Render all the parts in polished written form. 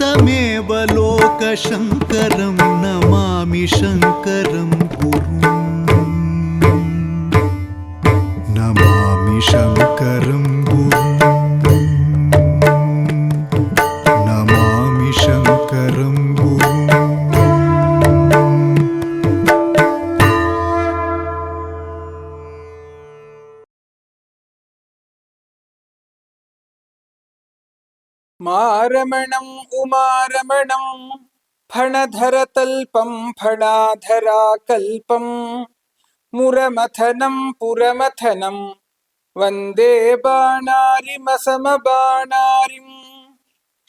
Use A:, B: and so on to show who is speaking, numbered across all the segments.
A: तमेव लोकशङ्करं नमामि शङ्करं गुरुं नमामि शङ्करं गुरुं नमामि शङ्करं गुरुं
B: मारमणं उमारमणं फणधरतल्पं फणाधराकल्पं मुरमथनं पुरमथनं वन्दे बाणारिमसमबाणारिं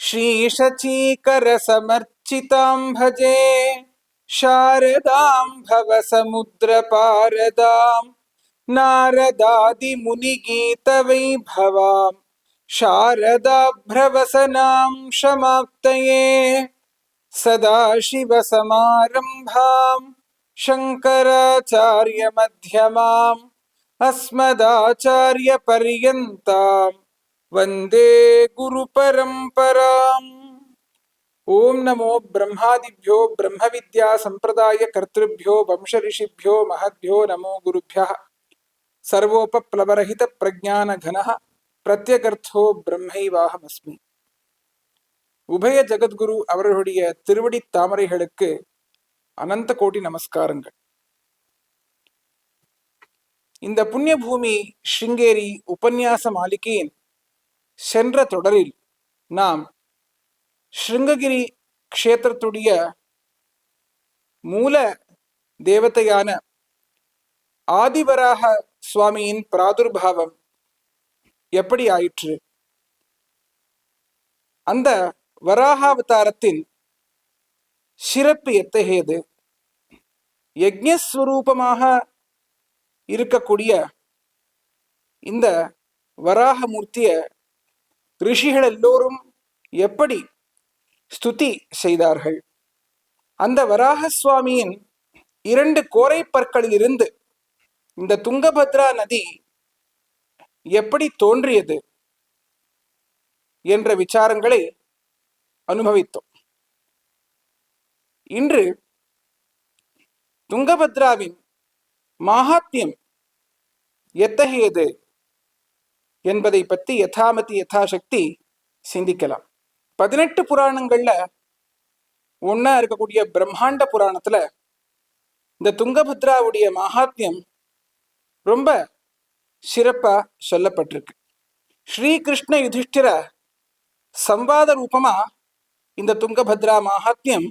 B: श्रीशचीकरसमर्चितां भजे शारदां भवसमुद्रपारदां नारदादिमुनिगीतवैभवाम् शारदाभ्रवसनां क्षमाप्तये सदाशिवसमारम्भां शङ्कराचार्यमध्यमाम् अस्मदाचार्यपर्यन्तां वन्दे गुरुपरम्पराम्। ओं नमो ब्रह्मादिभ्यो ब्रह्मविद्या संप्रदाय कर्तृभ्यो वंशऋषिभ्यो महद्भ्यो नमो गुरुभ्यः। सर्वोपप्लवरहित प्रज्ञानघनः பிரத்யகர்த்தோ பிரம்மைவாகமஸ்மி. உபய ஜகத்குரு அவர்களுடைய திருவடி தாமரைகளுக்கு அனந்த கோடி நமஸ்காரங்கள். இந்த புண்ணிய பூமி ஸ்ருங்கேரி உபன்யாச மாளிகையின் சென்ற தொடரில் நாம் ஸ்ருங்ககிரி க்ஷேத்திரத்துடைய மூல தேவதையான ஆதிவராக சுவாமியின் பிராதுர்பாவம் எப்படி ஆயிற்று, அந்த வராகாவதாரத்தின் சிறப்பு எத்தகையது, யஜ்ஞஸ்வரூபமாக இருக்கக்கூடிய இந்த வராகமூர்த்திய ரிஷிகள் எல்லோரும் எப்படி ஸ்துதி செய்தார்கள், அந்த வராக சுவாமியின் 2 கோரை பற்களிலிருந்து இந்த துங்கபத்ரா நதி எப்படி தோன்றியது என்ற விசாரங்களை அனுபவித்தோம். இன்று துங்கபத்ராவின் மகாத்மியம் எத்தகையது என்பதை பற்றி யதாமதி யதாசக்தி சிந்திக்கலாம். 18 புராணங்கள்ல ஒன்னா இருக்கக்கூடிய பிரம்மாண்ட புராணத்துல இந்த துங்கபத்ராவுடைய மகாத்மியம் ரொம்ப சிறப்பா சொல்லப்பட்டிருக்கு. ஸ்ரீகிருஷ்ண யுதிஷ்டிர சம்வாத ரூபமா இந்த துங்கபத்ரா மகாத்மியம்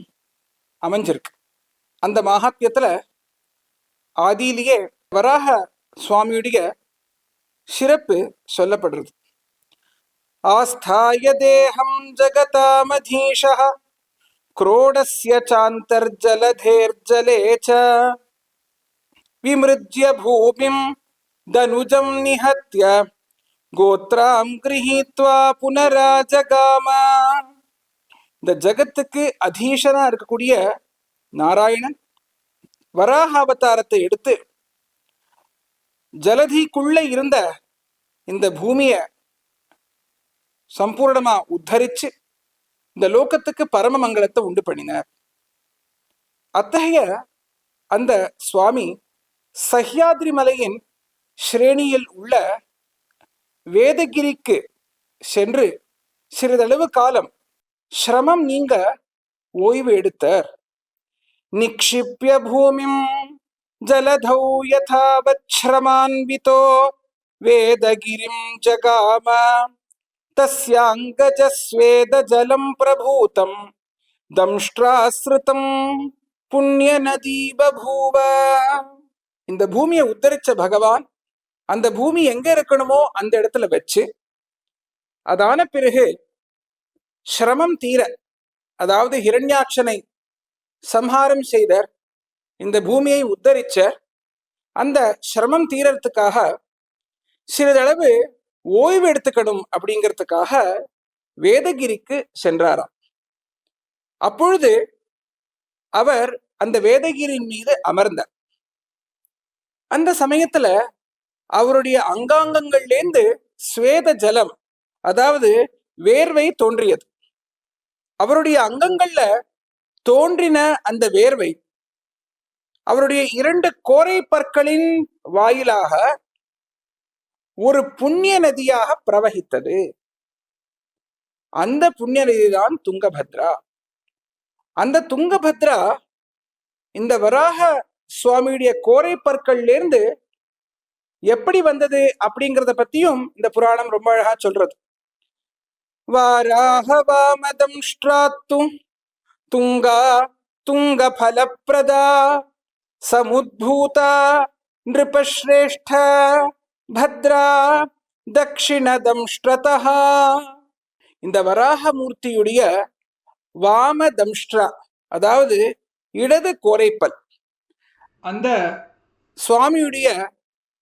B: அமைஞ்சிருக்கு. அந்த மகாத்மியத்துல ஆதியிலேயே வராக சுவாமியுடைய சிறப்பு சொல்லப்படுறது. ஆஸ்தாய தேகம் ஜகதாமதீஷः क्रोडस्य चान्तर्जलधेर्जले च विमृज्य भूमिं दनुजं निहत्य गोत्रां गृहीत्वा पुनराजगाम. இந்த ஜகத்துக்கு அதீஷனா இருக்கக்கூடிய நாராயணன் வராக அவதாரத்தை எடுத்து ஜலதிக்குள்ள இருந்த இந்த பூமியை சம்பூர்ணமா உத்தரிச்சு இந்த லோகத்துக்கு பரம மங்களத்தை உண்டு பண்ணினார். அத்தகைய அந்த சுவாமி சஹ்யாத்ரி மலையின் ஸ்ரேணியில் உள்ள வேதகிரிக்கு சென்று சிறிதளவு காலம் சிரமம் நீங்க ஓய்வு எடுத்தார். நிக்ஷிப்ய பூமிம் ஜலதௌ யதாவத் ஸ்ரமான்விதோ வேதகிரிம் ஜகாம தஸ்யாங்கஜஸ்வேத ஜலம் பிரபூதம் தம்ஷ்ட்ராஸ்ருதம் புண்ணிய நதி பபூவ. இந்த பூமியை உத்தரிச்ச பகவான் அந்த பூமி எங்க இருக்கணுமோ அந்த இடத்துல வச்சு, அதான பிறகு சிரமம் தீர, அதாவது ஹிரண்யாட்சனை சம்ஹாரம் செய்தார், இந்த பூமியை உத்தரிச்ச அந்த சிரமம் தீரத்துக்காக சிறிதளவு ஓய்வு எடுத்துக்கணும் அப்படிங்கிறதுக்காக வேதகிரிக்கு சென்றாராம். அப்பொழுது அவர் அந்த வேதகிரியின் மீது அமர்ந்தார். அந்த சமயத்துல அவருடைய அங்காங்கங்கள்லேருந்து ஸ்வேத ஜலம், அதாவது வேர்வை தோன்றியது. அவருடைய அங்கங்கள்ல தோன்றின அந்த வேர்வை அவருடைய 2 கோரை பற்களின் வாயிலாக ஒரு புண்ணிய நதியாக பிரவகித்தது. அந்த புண்ணிய நதிதான் துங்கபத்ரா. அந்த துங்கபத்ரா இந்த வராக சுவாமியுடைய கோரை பற்கள்ல இருந்து எப்படி வந்தது அப்படிங்கறத பத்தியும் இந்த புராணம் ரொம்ப அழகா சொல்றது. வாராக வாமதம் ஸ்ட்ராத்தும் துங்கா துங்க பலப்பிரதா சமுத்பூதா நிருபஸ்ரேஷ்ட பத்ரா தக்ஷிணதம்ஷ்ட்ரதா. இந்த வராகமூர்த்தியுடைய வாமதம்ஷ்ட்ரா, அதாவது இடது கோரைப்பல், அந்த சுவாமியுடைய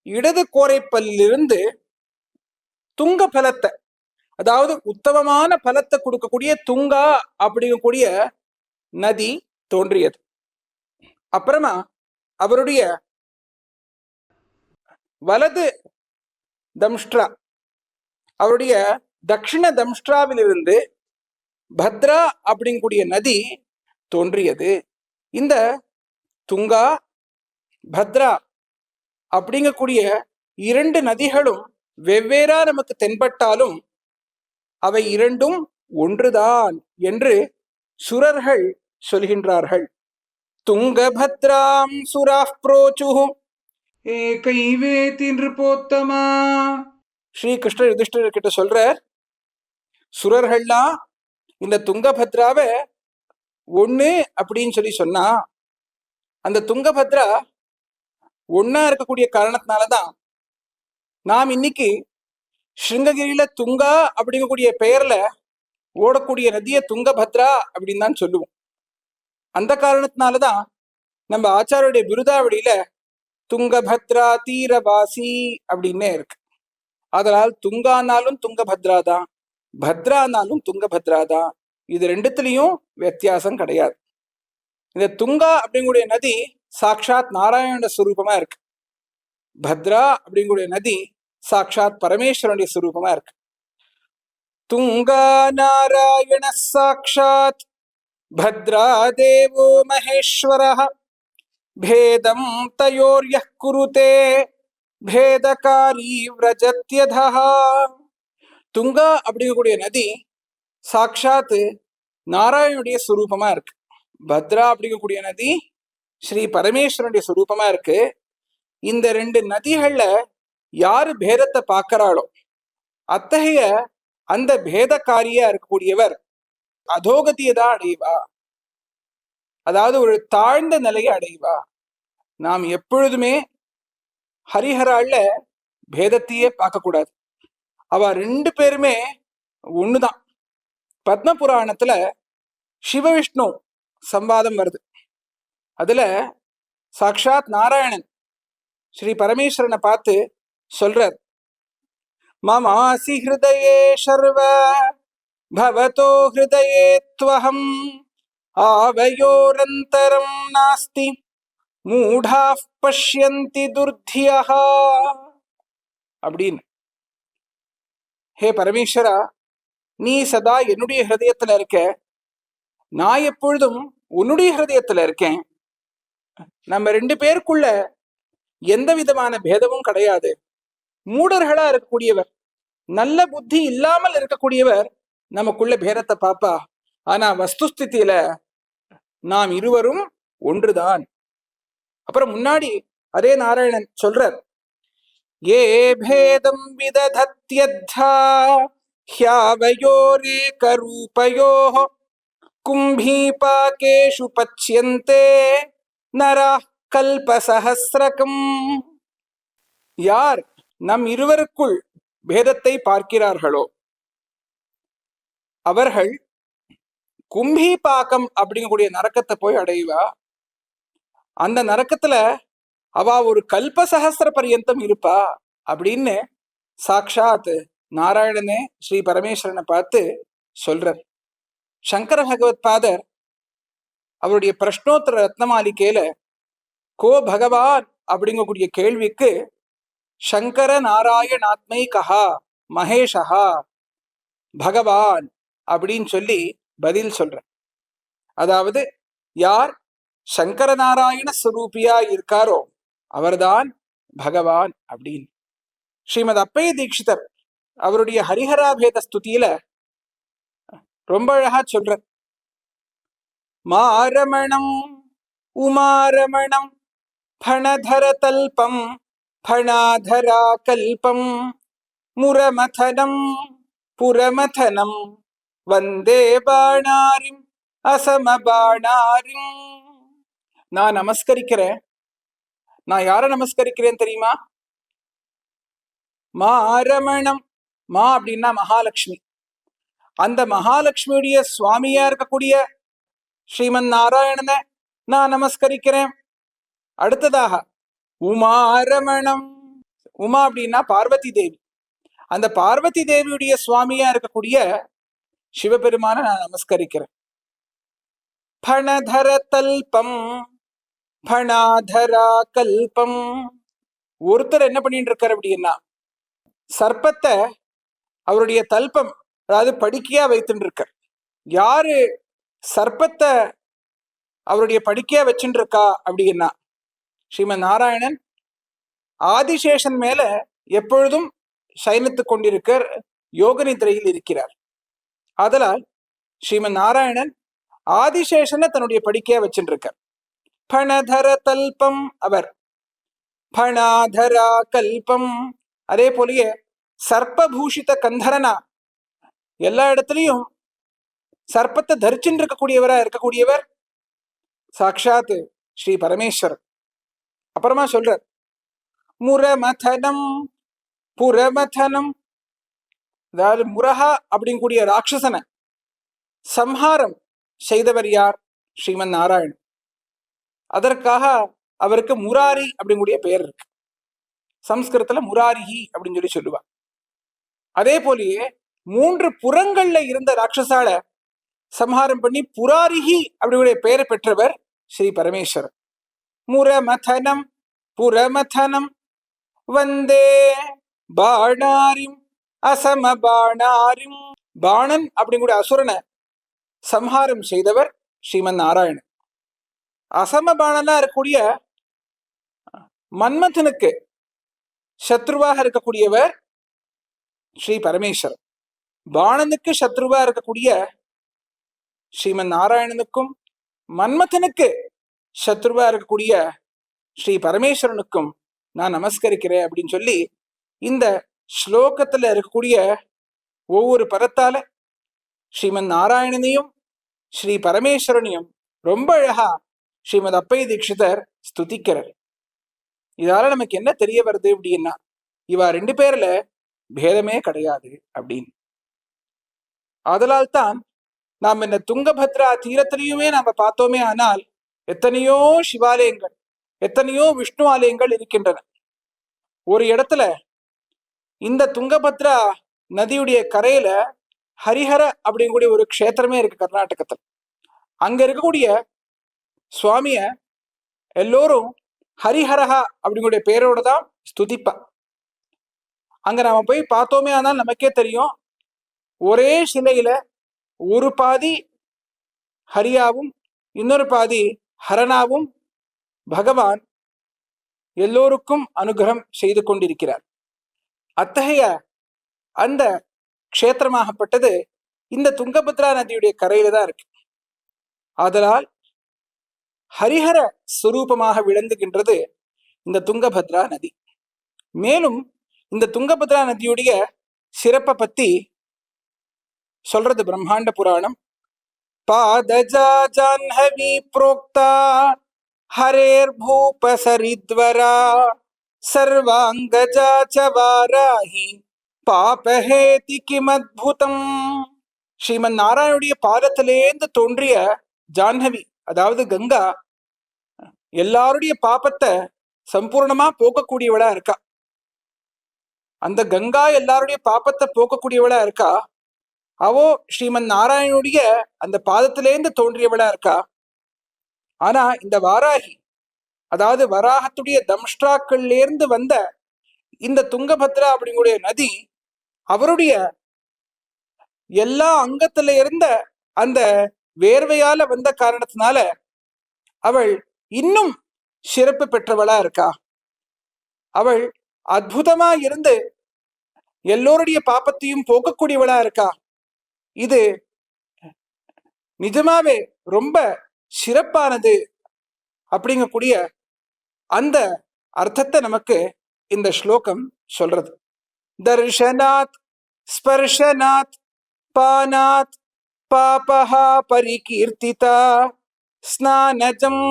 B: இடது கோரைப்பல்லிருந்து துங்க பலத்தை, அதாவது உத்தமமான பலத்தை கொடுக்கக்கூடிய துங்கா அப்படிங்கக்கூடிய நதி தோன்றியது. அப்புறமா அவருடைய வலது தம்ஷ்ட்ரா, அவருடைய தக்ஷிண தம்ஷ்ட்ராவிலிருந்து பத்ரா அப்படிங்கக்கூடிய நதி தோன்றியது. இந்த துங்கா பத்ரா அப்படிங்கக்கூடிய 2 நதிகளும் வெவ்வேறா நமக்கு தென்பட்டாலும் அவை இரண்டும் ஒன்றுதான் என்று சுரர்கள் சொல்கின்றார்கள். துங்கபத்ராம் சுராஃப் ப்ரோச்சுஹு ஏகைவேதி நிருபோத்தமா. ஸ்ரீ கிருஷ்ணர் யுதிஷ்டிரர் கிட்ட சொல்றார், சுரர்கள்லாம் இந்த துங்கபத்ராவை ஒண்ணு அப்படின்னு சொன்னா அந்த துங்கபத்ரா ஒன்னா இருக்கக்கூடிய காரணத்தினாலதான் நாம் இன்னைக்கு ஸ்ருங்ககிரியில துங்கா அப்படிங்கக்கூடிய பெயர்ல ஓடக்கூடிய நதிய துங்கபத்ரா அப்படின்னு தான் சொல்லுவோம். அந்த காரணத்தினாலதான் நம்ம ஆச்சாரியுடைய விருதாவளியில துங்கபத்ரா தீரவாசி அப்படின்னே இருக்கு. அதனால் துங்கானாலும் துங்கபத்ரா தான், பத்ரானாலும் துங்கபத்ரா தான். இது ரெண்டுத்திலையும் வித்தியாசம் கிடையாது. இந்த துங்கா அப்படிங்கக்கூடிய நதி சாட்சாத் நாராயண ஸ்வரூபமா இருக்கு. பத்ரா அப்படிங்கக்கூடிய நதி சாட்சாத் பரமேஸ்வரனுடைய ஸ்வரூபமா இருக்கு. துங்கா நாராயண சாட்சாத் பத்ரா தேவோ மகேஸ்வரः பேதம் தயோர்யः குருதே பேதகாரி விரஜத்யதः. துங்கா அப்படிங்கக்கூடிய நதி சாட்சாத் நாராயணனுடைய ஸ்வரூபமா இருக்கு. பத்ரா அப்படிங்கக்கூடிய நதி ஸ்ரீ பரமேஸ்வரனுடைய ஸ்வரூபமா இருக்கு. இந்த 2 நதிகள்ல யாரு பேதத்தை பார்க்கிறாளோ அத்தகைய அந்த பேதக்காரியா இருக்கக்கூடியவர் அதோகதியை தான் அடைவா, அதாவது ஒரு தாழ்ந்த நிலையை அடைவா. நாம் எப்பொழுதுமே ஹரிஹரால பேதத்தையே பார்க்க கூடாது. அவ 2 பேருமே ஒண்ணுதான். பத்ம புராணத்துல சிவவிஷ்ணு சம்வாதம் வருது. அதுல சாக்ஷாத் நாராயணன் ஸ்ரீ பரமேஸ்வரனை பார்த்து சொல்றார், மமாசி ஹிருதயே சர்வ பவதோ ஹிருதயே த்வஹம் ஆவயோரந்தரம் நாஸ்தி மூடாஃப் பஷ்யந்தி துர்த்தியஹ அப்படின்னு. ஹே பரமேஸ்வரா, நீ சதா என்னுடைய ஹிருதயத்துல இருக்க, நான் எப்பொழுதும் உன்னுடைய ஹிருதயத்துல இருக்கேன். நம்ம 2 பேருக்குள்ள எந்த விதமான பேதமும் கிடையாது. மூடர்களா இருக்கக்கூடியவர், நல்ல புத்தி இல்லாமல் இருக்கக்கூடியவர் நமக்குள்ள பேதத்தை பாப்பா. ஆனா வஸ்துஸ்திதியில நாம் இருவரும் ஒன்றுதான். அப்புறம் முன்னாடி அதே நாராயணன் சொல்றார், ஏ பேதம் விததத்யத்தா ஹ்யாவயோரேக ரூபயோஹ கும்பீபாகேஷு பச்யந்தே நராஹ் கல்பசஹஸ்ரகம். யார் நம் இருவருக்குள் பேதத்தை பார்க்கிறார்களோ அவர்கள் கும்பீபாக்கம் அப்படிங்கக்கூடிய நரக்கத்தை போய் அடைவா. அந்த நரக்கத்துல அவ ஒரு கல்பசஹஸ்ர பரியந்தம் இருப்பா அப்படின்னு சாக்ஷாத் நாராயணனே ஸ்ரீ பரமேஸ்வரனை பார்த்து சொல்றார். சங்கர பகவத் பாதர் அவருடைய பிரஷ்னோத்தர ரத்னமாலிகையில கோ பகவான் அப்படிங்கக்கூடிய கேள்விக்கு சங்கர நாராயணாத்மை கஹா மகேஷா பகவான் அப்படின்னு சொல்லி பதில் சொல்றேன். அதாவது யார் சங்கரநாராயண ஸ்வரூபியா இருக்காரோ அவர்தான் பகவான் அப்படின்னு ஸ்ரீமத் அப்பைய தீட்சிதர் அவருடைய ஹரிஹராபேத ஸ்துதியில ரொம்ப அழகா சொல்ற. மாரமணம் உமாரமணம் ஃபணதர தல்பம் ஃபணாதரா கல்பம் முரமதனம் புரமதனம் வந்தே பாணாரிம் அசமபாணாரிம். நான் நமஸ்கரிக்கிறேன். நான் யார நமஸ்கரிக்கிறேன் தெரியுமா? மாரமணம். மா அப்படின்னா மகாலட்சுமி. அந்த மகாலட்சுமியுடைய சுவாமியா இருக்கக்கூடிய ஸ்ரீமன் நாராயணனை நான் நமஸ்கரிக்கிறேன். அடுத்ததாக உமாரமணம். உமா அப்படின்னா பார்வதி தேவி. அந்த பார்வதி தேவியுடைய சுவாமியா இருக்கக்கூடிய சிவபெருமான நான் நமஸ்கரிக்கிறேன். ஃபணதர தல்பம் ஃபணாதரா கல்பம். ஒருத்தர் என்ன பண்ணிட்டு இருக்காரு அப்படின்னா சர்ப்பத்தை அவருடைய தல்பம் அதாவது படுக்கையா வைத்துட்டு இருக்கார். யாரு சர்ப்பத்தை அவருடைய படுக்கையா வச்சுட்டு இருக்கா அப்படின்னா ஸ்ரீமன் நாராயணன் ஆதிசேஷன் மேல எப்பொழுதும் சயனித்துக் கொண்டிருக்கிற யோக நிதிரையில் இருக்கிறார். அதனால் ஸ்ரீமன் நாராயணன் ஆதிசேஷனை தன்னுடைய படுக்கையா வச்சுட்டு இருக்கார். ஃபணதர தல்பம் அவர், ஃபணாதரா கல்பம். அதே போலயே சர்ப்பபூஷித கந்தரனா எல்லா இடத்துலையும் சர்ப்பத்தை தரிச்சுட்டு இருக்கக்கூடியவர் சாட்சாத் ஸ்ரீ பரமேஸ்வரர். அப்புறமா சொல்றார் முரமதனம் புரமதனம். அதாவது முரஹா அப்படிங்கக்கூடிய ராட்சசனை சம்ஹாரம் செய்தவர் யார்? ஸ்ரீமன் நாராயணன். அதற்காக அவருக்கு முராரி அப்படிங்கூடிய பெயர் இருக்கு. சம்ஸ்கிருதத்துல முராரிஹி அப்படின்னு சொல்லி சொல்லுவார். அதே போலயே 3 புறங்கள்ல இருந்த ராட்சசால சம்ஹாரம் பண்ணி புராரிஹி அப்படிங்கூடிய பெயரை பெற்றவர் ஸ்ரீ பரமேஸ்வரர். முரமதனம் புரமதனம் வந்தே பாணாரிம் அசமபாணாரிம். பாணன் அப்படிங்கூடிய அசுரனை சம்ஹாரம் செய்தவர் ஸ்ரீமன் நாராயணன். அசமபாணனா இருக்கக்கூடிய மன்மதனுக்கு சத்ருவாக இருக்கக்கூடியவர் ஸ்ரீ பரமேஸ்வரர். பாணனுக்கு சத்ருவா இருக்கக்கூடிய ஸ்ரீமன் நாராயணனுக்கும் மன்மதனுக்கு சத்ருவா இருக்கக்கூடிய ஸ்ரீ பரமேஸ்வரனுக்கும் நான் நமஸ்கரிக்கிறேன் அப்படின்னு சொல்லி இந்த ஸ்லோகத்துல இருக்கக்கூடிய ஒவ்வொரு பதத்தால ஸ்ரீமன் நாராயணனையும் ஸ்ரீ பரமேஸ்வரனையும் ரொம்ப அழகா ஸ்ரீமத் அப்பைய தீட்சிதர் ஸ்துதிக்கிறார். இதால நமக்கு என்ன தெரிய வருது அப்படின்னா இவா 2 பேர்ல பேதமே கிடையாது அப்படின்னு. அதனால்தான் நாம் இந்த துங்கபத்ரா தீரத்திலையுமே நாம பார்த்தோமே ஆனால் எத்தனையோ சிவாலயங்கள் எத்தனையோ விஷ்ணு ஆலயங்கள் இருக்கின்றன. ஒரு இடத்துல இந்த துங்கபத்ரா நதியுடைய கரையில ஹரிஹர அப்படிங்கக்கூடிய ஒரு க்ஷேத்திரமே இருக்கு கர்நாடகத்துல. அங்க இருக்கக்கூடிய சுவாமிய எல்லோரும் ஹரிஹரஹா அப்படிங்கூடிய பேரோட தான் ஸ்துதிப்பா. அங்க நாம போய் பார்த்தோமே ஆனால் நமக்கே தெரியும், ஒரே சிலையில ஒரு பாதி ஹரியாவும் இன்னொரு பாதி ஹரனாவும் பகவான் எல்லோருக்கும் அனுகிரகம் செய்து கொண்டிருக்கிறார். அத்தகைய அந்த க்ஷேத்திரமாகப்பட்டது இந்த துங்கபத்ரா நதியுடைய கரையில தான் இருக்கு. அதனால் ஹரிஹர ஸ்வரூபமாக விளங்குகின்றது இந்த துங்கபத்ரா நதி. மேலும் இந்த துங்கபத்ரா நதியுடைய சிறப்பை பத்தி சொல்றது பிரம்மாண்ட புராணம். பாதஜா ஜான்ஹவி புரோக்தா ஹரேர் பூபசரித்வரா சர்வாங்கஜா சவாராஹி பாபஹேதி கிமத்புதம். ஸ்ரீமன் நாராயணுடைய பாதத்திலேந்து தோன்றிய ஜான்ஹவி அதாவது கங்கா எல்லாருடைய பாபத்தை சம்பூர்ணமா போக்கக்கூடியவளா இருக்கா. அந்த கங்கா எல்லாருடைய பாபத்தை போக்கக்கூடியவளா இருக்கா. அவோ ஸ்ரீமன் நாராயணுடைய அந்த பாதத்திலேந்து தோன்றியவளா இருக்கா. ஆனா இந்த வாராகி அதாவது வராகத்துடைய தம்ஷ்டாக்கள்ல இருந்து வந்த இந்த துங்கபத்ரா அப்படிங்கூடிய நதி அவருடைய எல்லா அங்கத்துல இருந்த அந்த வேர்வையால வந்த காரணத்தினால அவள் இன்னும் சிறப்பு பெற்றவளா இருக்கா. அவள் அற்புதமா இருந்து எல்லோருடைய பாப்பத்தையும் போக்கக்கூடியவளா இருக்கா. இது நிஜமாவே ரொம்ப சிறப்பானது அப்படிங்கக்கூடிய அந்த அர்த்தத்தை நமக்கு இந்த ஸ்லோகம் சொல்றது. தர்ஷனாத் ஸ்பர்ஷனாத் பானாத் பாபஹா பரிகீர்த்திதா ஸ்நானஜம்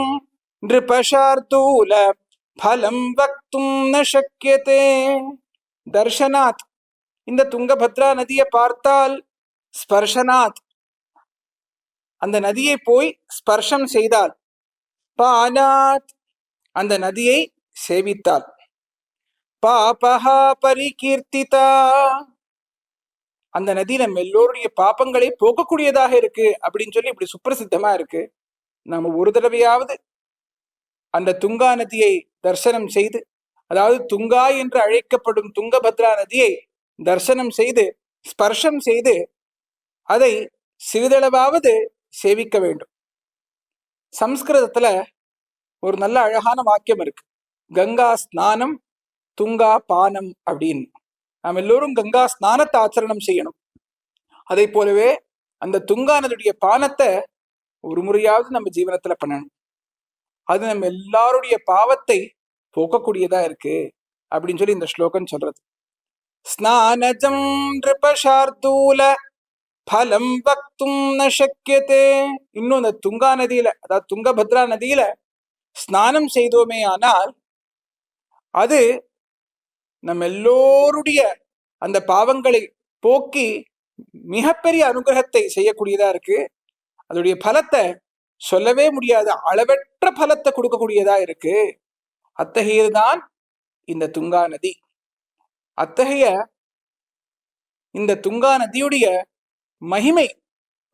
B: நிருபஷார்தூல பலம் வக்தும் ந சக்யதே. தர்ஷனாத் இந்த துங்கபத்ரா நதியை பார்த்தால், ஸ்பர்ஷனாத் அந்த நதியை போய் ஸ்பர்ஷம் செய்தால், பானாத் அந்த நதியை சேவித்தால், பாபஹா பரிகீர்த்திதா அந்த நதி நம்ம எல்லோருடைய பாப்பங்களை போக்கக்கூடியதாக இருக்கு அப்படின்னு சொல்லி இப்படி சுப்பிரசித்தமா இருக்கு. நாம ஒரு தடவையாவது அந்த துங்கா நதியை தரிசனம் செய்து, அதாவது துங்கா என்று அழைக்கப்படும் துங்கபத்ரா நதியை தரிசனம் செய்து ஸ்பர்ஷம் செய்து அதை சிறிதளவாவது சேவிக்க வேண்டும். சம்ஸ்கிருதத்துல ஒரு நல்ல அழகான வாக்கியம் இருக்கு, கங்கா ஸ்நானம் துங்கா பானம் அப்படின்னு. நாம் எல்லோரும் கங்கா ஸ்நானத்தை ஆச்சரணம் செய்யணும். அதை போலவே அந்த துங்கா நதியுடைய பானத்தை ஒரு முறையாவது நம்ம ஜீவனத்துல பண்ணணும். அது நம்ம எல்லாருடைய பாவத்தை போக்கக்கூடியதா இருக்கு அப்படின்னு சொல்லி இந்த ஸ்லோகம் சொல்றது. ஸ்நானஜம் நிருபஷார்தூல பலம் வக்தும் ந சக்யதே. இன்னும் அந்த துங்கா நதியில, அதாவது துங்கபத்ரா நதியில ஸ்நானம் செய்தோமே ஆனால் அது நம்ம எல்லோருடைய அந்த பாவங்களை போக்கி மிகப்பெரிய அனுகிரகத்தை செய்யக்கூடியதா இருக்கு. அதோடைய பலத்தை சொல்லவே முடியாத அளவற்ற பலத்தை கொடுக்கக்கூடியதா இருக்கு. அத்தகையதுதான் இந்த துங்கா நதி. அத்தகைய இந்த துங்கா நதியுடைய மகிமை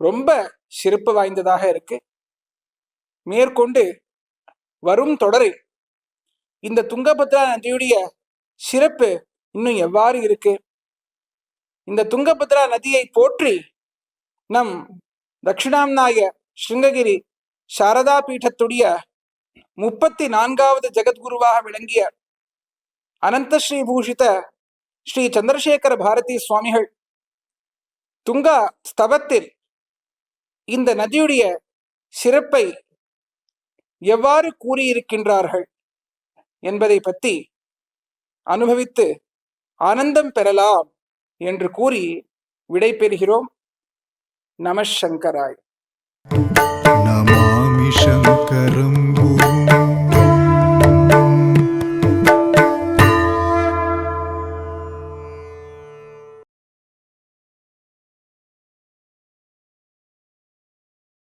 B: ரொம்ப சிறப்பு வாய்ந்ததாக இருக்கு. மேற்கொண்டு வரும் தொடரில் இந்த துங்கபத்ரா நதியுடைய சிறப்பு இன்னும் எவ்வாறு இருக்கு, இந்த துங்கபத்ரா நதியை போற்றி நம் தட்சிணாம்நாய ஸ்ருங்ககிரி சாரதா பீட்டத்துடைய 34வது ஜெகத்குருவாக விளங்கிய அனந்த ஸ்ரீபூஷித ஸ்ரீ சந்திரசேகர பாரதி சுவாமிகள் துங்கா ஸ்தவத்தில் இந்த நதியுடைய சிறப்பை எவ்வாறு கூறியிருக்கின்றார்கள் என்பதை பற்றி அனுபவித்து ஆனந்தம் பெறலாம் என்று கூறி விடை பெறுகிறோம். நம சங்கராய்.